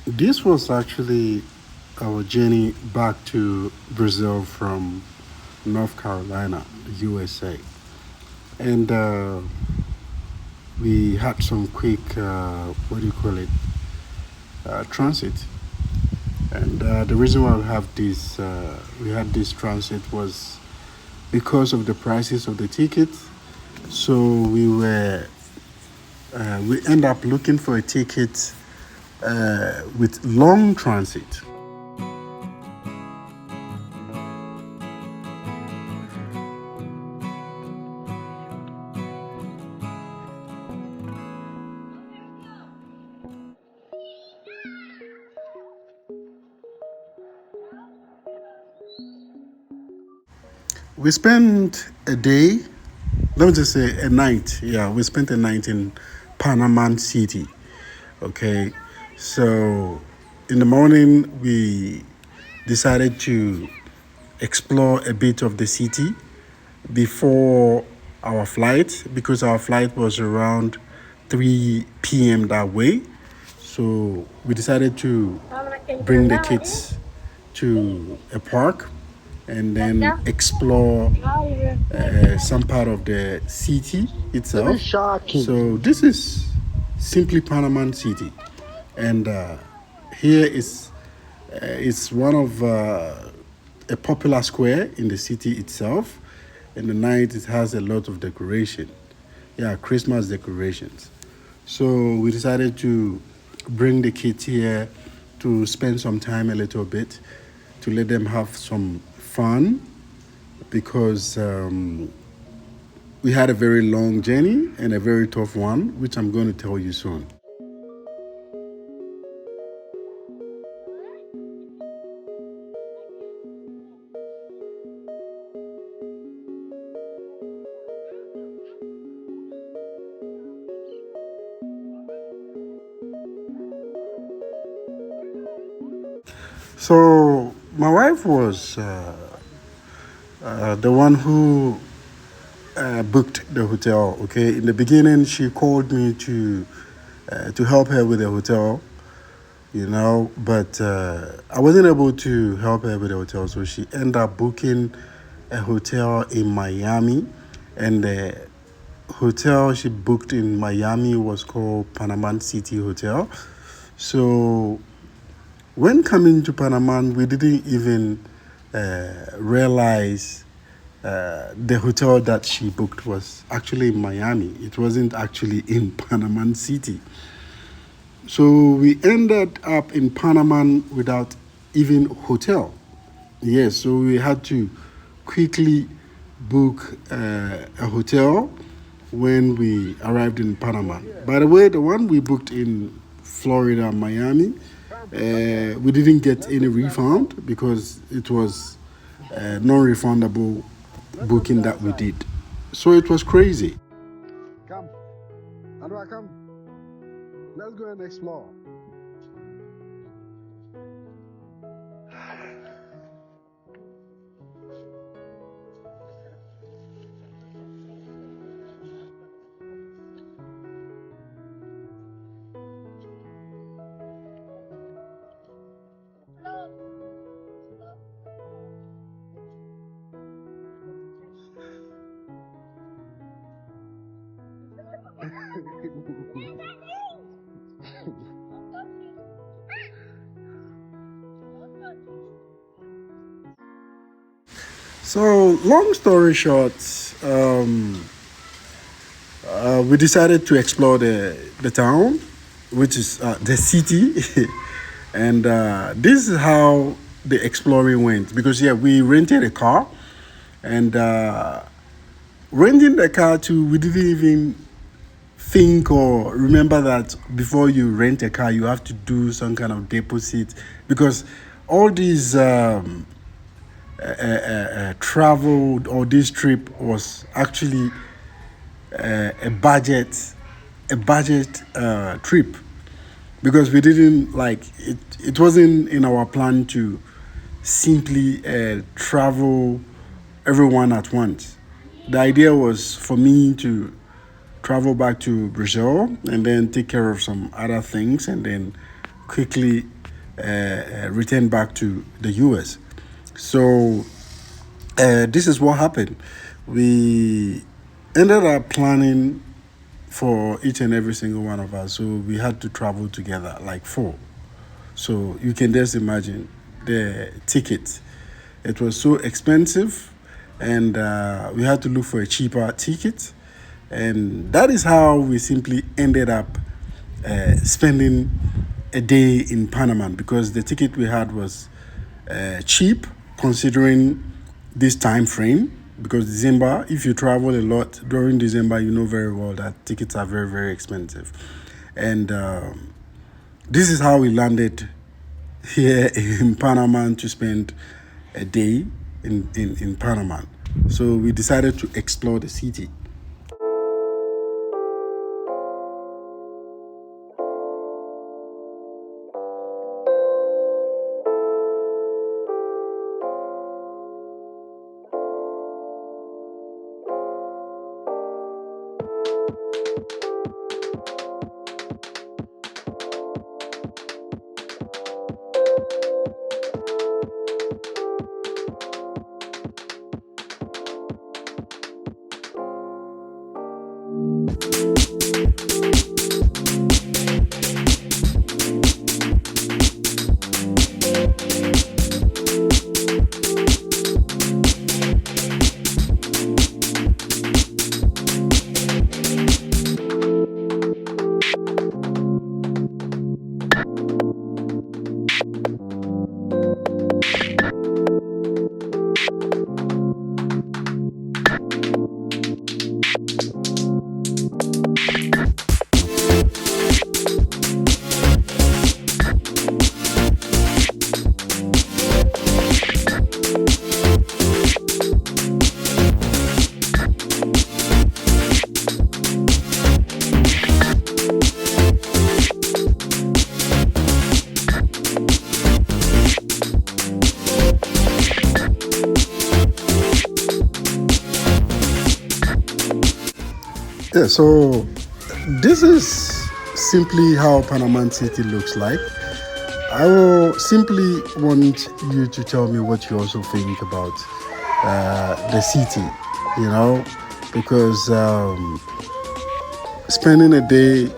This was actually our journey back to Brazil from North Carolina, USA. And we had some quick, what do you call it, transit. And the reason why we had this transit was because of the prices of the tickets. So we end up looking for a ticket with long transit. We spent a day, let me just say a night. Yeah, we spent a night in Panama City. Okay, so in the morning we decided to explore a bit of the city before our flight because our flight was around 3 p.m. that way. So we decided to bring the kids to a park and then explore some part of the city That is itself. shocking. So this is simply Panama City, and here is it's one of a popular square in the city itself. In the night, it has a lot of decoration. Yeah, Christmas decorations. So we decided to bring the kids here to spend some time a little bit to let them have some fun because we had a very long journey and a very tough one, which I'm going to tell you soon. So my wife was the one who booked the hotel. Okay, in the beginning, she called me to help her with the hotel, but I wasn't able to help her with the hotel, so she ended up booking a hotel in Miami, and the hotel she booked in Miami was called Panama City Hotel. So when coming to Panama, we didn't even realize the hotel that she booked was actually in Miami. It wasn't actually in Panama City. So we ended up in Panama without even hotel. Yes, so we had to quickly book a hotel when we arrived in Panama. By the way, the one we booked in Florida, Miami, we didn't get any refund because it was non-refundable booking that we did. So it was crazy. Come, Anwar, come. Let's go and explore. So long story short, we decided to explore the town, which is the city, and this is how the exploring went. Because yeah, we rented a car, and renting the car too, we didn't even think or remember that before you rent a car, you have to do some kind of deposit because all these travel or this trip was actually a budget trip because we didn't like it. It wasn't in our plan to simply travel everyone at once. The idea was for me to travel back to Brazil and then take care of some other things and then quickly return back to the US. So this is what happened. We ended up planning for each and every single one of us. So we had to travel together, like four. So you can just imagine the ticket. It was so expensive, and we had to look for a cheaper ticket. And that is how we simply ended up spending a day in Panama, because the ticket we had was cheap considering this time frame. Because December, if you travel a lot during December, you know very well that tickets are very, very expensive. And this is how we landed here in Panama to spend a day in Panama. So we decided to explore the city. Yeah, so this is simply how Panama City looks like. I will simply want you to tell me what you also think about the city, because spending a day,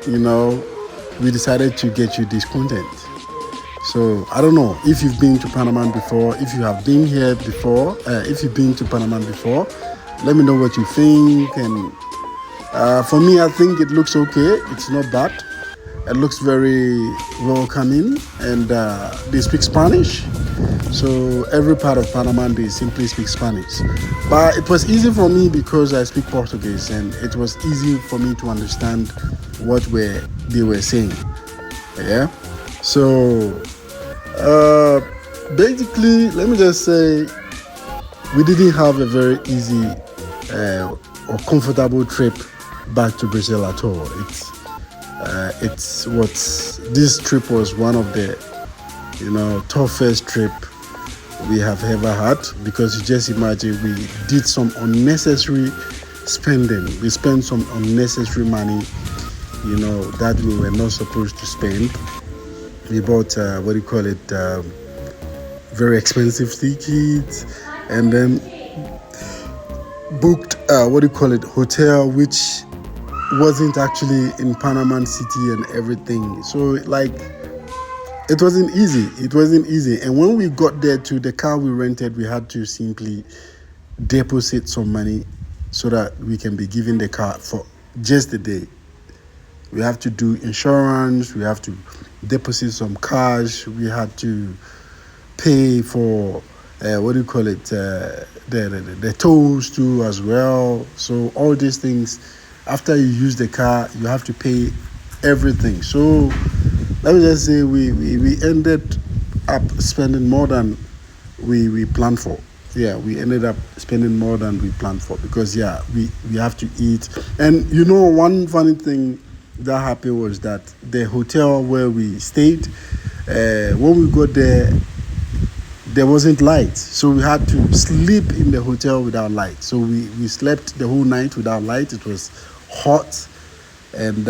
you know, we decided to get you this content. So I don't know if you've been to Panama before, if you have been here before, if you've been to Panama before, let me know what you think. And for me, I think it looks okay. It's not bad. It looks very welcoming, and they speak Spanish. So every part of Panama, they simply speak Spanish. But it was easy for me because I speak Portuguese, and it was easy for me to understand what they were saying. Yeah. So basically, let me just say, we didn't have a very easy or comfortable trip back to Brazil at all. This trip was one of the toughest trip we have ever had, because you just imagine we did some unnecessary spending. We spent some unnecessary money, that we were not supposed to spend. We bought very expensive tickets, and then booked hotel, which wasn't actually in Panama City and everything. So it wasn't easy. And when we got there, to the car we rented, we had to simply deposit some money so that we can be given the car for just a day. We have to do insurance, we have to deposit some cash, we had to pay for the tolls too as well. So all these things, after you use the car, you have to pay everything. So let me just say we ended up spending more than we planned for. Yeah, we ended up spending more than we planned for, because we have to eat. And one funny thing that happened was that the hotel where we stayed, when we got there wasn't light, so we had to sleep in the hotel without light. So we slept the whole night without light. It was hot, and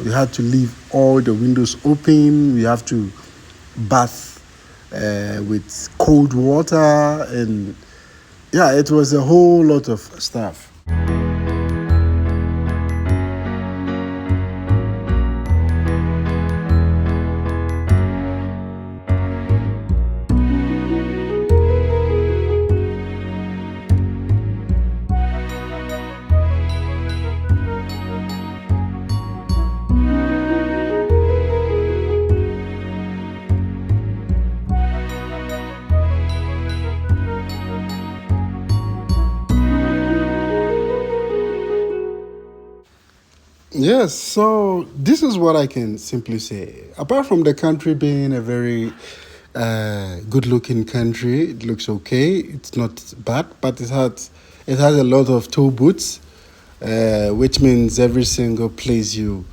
we had to leave all the windows open. We have to bath with cold water, and yeah, it was a whole lot of stuff. Yes, so this is what I can simply say. Apart from the country being a very good looking country, it looks okay. It's not bad, but it has a lot of toll booths, which means every single place you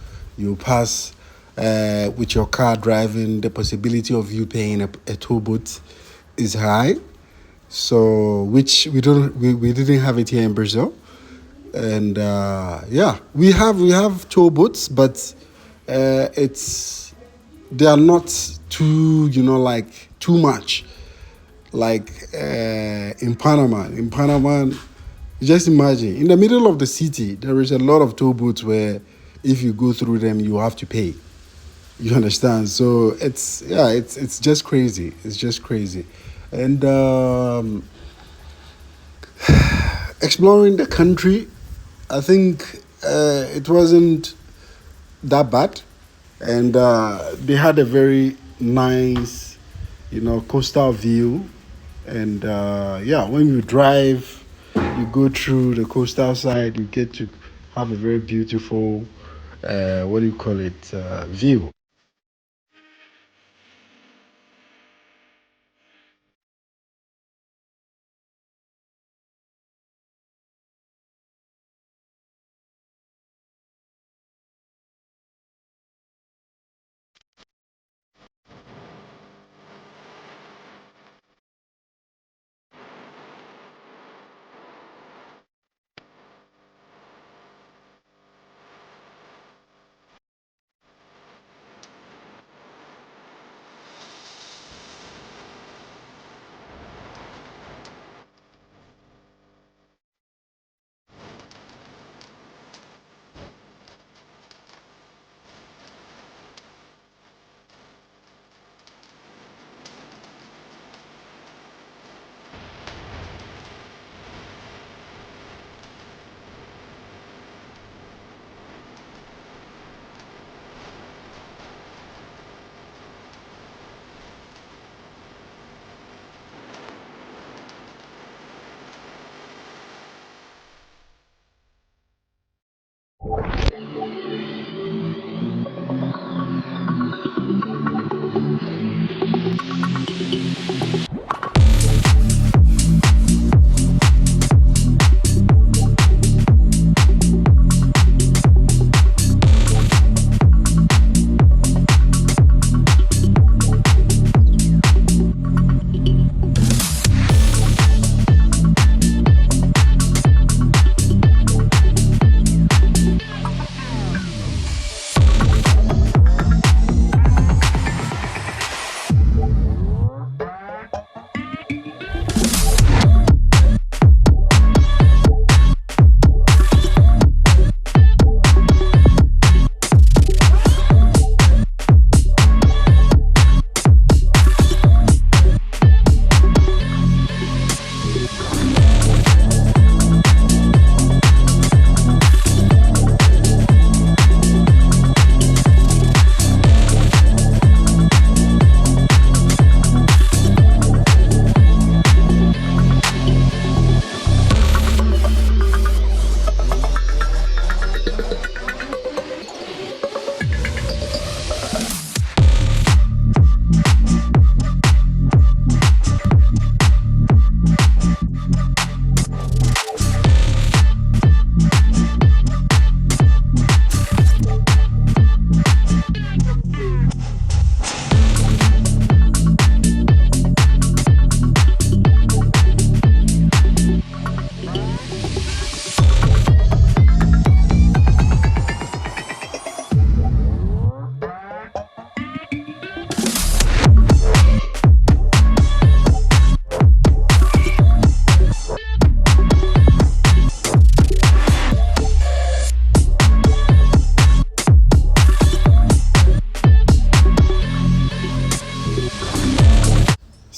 pass with your car driving, the possibility of you paying a toll booth is high. So which we didn't have it here in Brazil, and yeah, we have tow boats, but it's they are not too, like too much, like in Panama. In Panama, just imagine in the middle of the city there is a lot of tow boats where if you go through them you have to pay. You understand? So it's just crazy. It's just crazy, and exploring the country, I think it wasn't that bad, and they had a very nice, coastal view, and yeah, when you drive, you go through the coastal side, you get to have a very beautiful, what do you call it, view.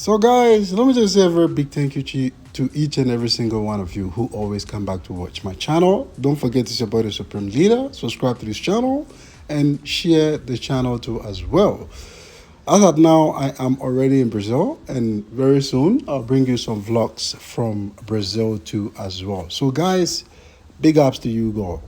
So, guys, let me just say a very big thank you to each and every single one of you who always come back to watch my channel. Don't forget to support the Supreme Leader, subscribe to this channel, and share the channel too as well. As of now, I am already in Brazil, and very soon I'll bring you some vlogs from Brazil too as well. So, guys, big ups to you all.